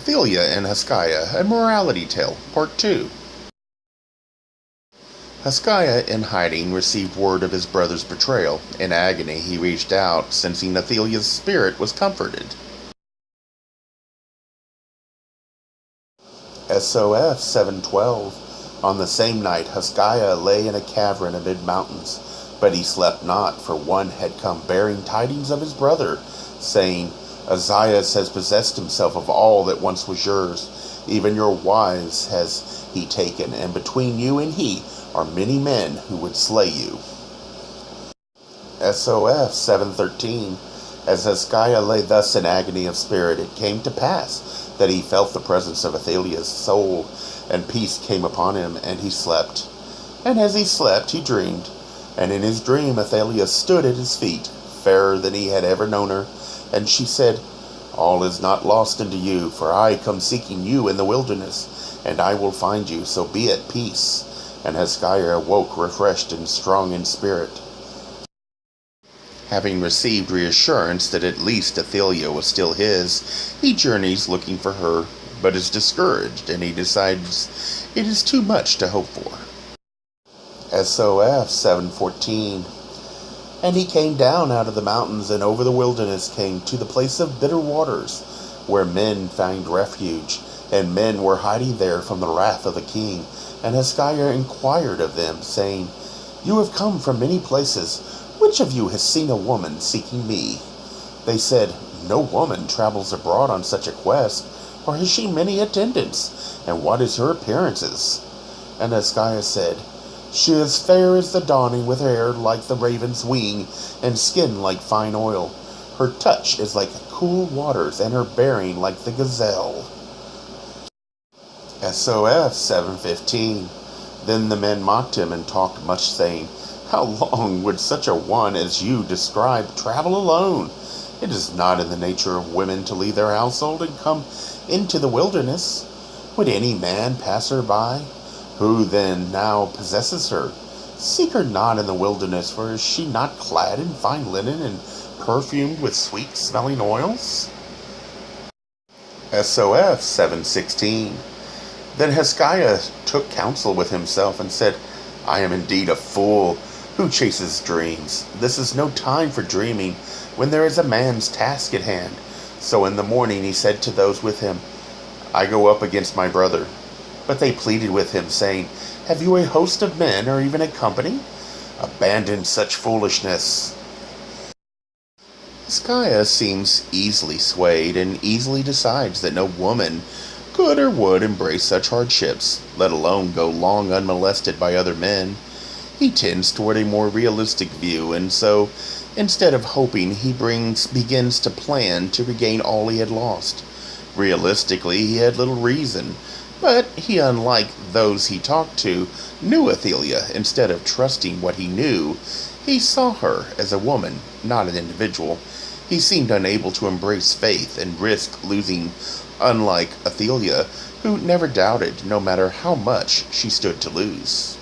Athelia and Hoskiah, a morality tale, part 2. Hoskiah, in hiding, received word of his brother's betrayal. In agony, he reached out, sensing Athelia's spirit was comforted. SOF 712. On the same night, Hoskiah lay in a cavern amid mountains, but he slept not, for one had come bearing tidings of his brother, saying, Azias has possessed himself of all that once was yours. Even your wives has he taken, and between you and he are many men who would slay you. SOF 713. As Hoskiah lay thus in agony of spirit, it came to pass that he felt the presence of Athelia's soul, and peace came upon him, and he slept. And as he slept, he dreamed. And in his dream Athelia stood at his feet, fairer than he had ever known her, and she said, All is not lost unto you, for I come seeking you in the wilderness, and I will find you, so be at peace. And Hoskiah awoke refreshed and strong in spirit. Having received reassurance that at least Athelia was still his, he journeys looking for her, but is discouraged, and he decides it is too much to hope for. SOF 714. And he came down out of the mountains and over the wilderness came to the place of bitter waters, where men found refuge, and men were hiding there from the wrath of the king. And Hoskiah inquired of them, saying, You have come from many places. Which of you has seen a woman seeking me? They said, No woman travels abroad on such a quest, or has she many attendants? And what is her appearances? And Hoskiah said, She is fair as the dawning, with hair like the raven's wing, and skin like fine oil. Her touch is like cool waters, and her bearing like the gazelle. SOF 715. Then the men mocked him and talked much, saying, How long would such a one as you describe travel alone? It is not in the nature of women to leave their household and come into the wilderness. Would any man pass her by? Who then now possesses her? Seek her not in the wilderness, for is she not clad in fine linen and perfumed with sweet-smelling oils? SOF 716. Then Hoskiah took counsel with himself and said, I am indeed a fool who chases dreams. This is no time for dreaming, when there is a man's task at hand. So in the morning he said to those with him, I go up against my brother. But they pleaded with him, saying, Have you a host of men, or even a company? Abandon such foolishness. Hoskiah seems easily swayed, and easily decides that no woman could or would embrace such hardships, let alone go long unmolested by other men. He tends toward a more realistic view, and so, instead of hoping, he begins to plan to regain all he had lost. Realistically, he had little reason, but he, unlike those he talked to, knew Athelia. Instead of trusting what he knew, he saw her as a woman, not an individual. He seemed unable to embrace faith and risk losing, unlike Athelia, who never doubted, no matter how much she stood to lose.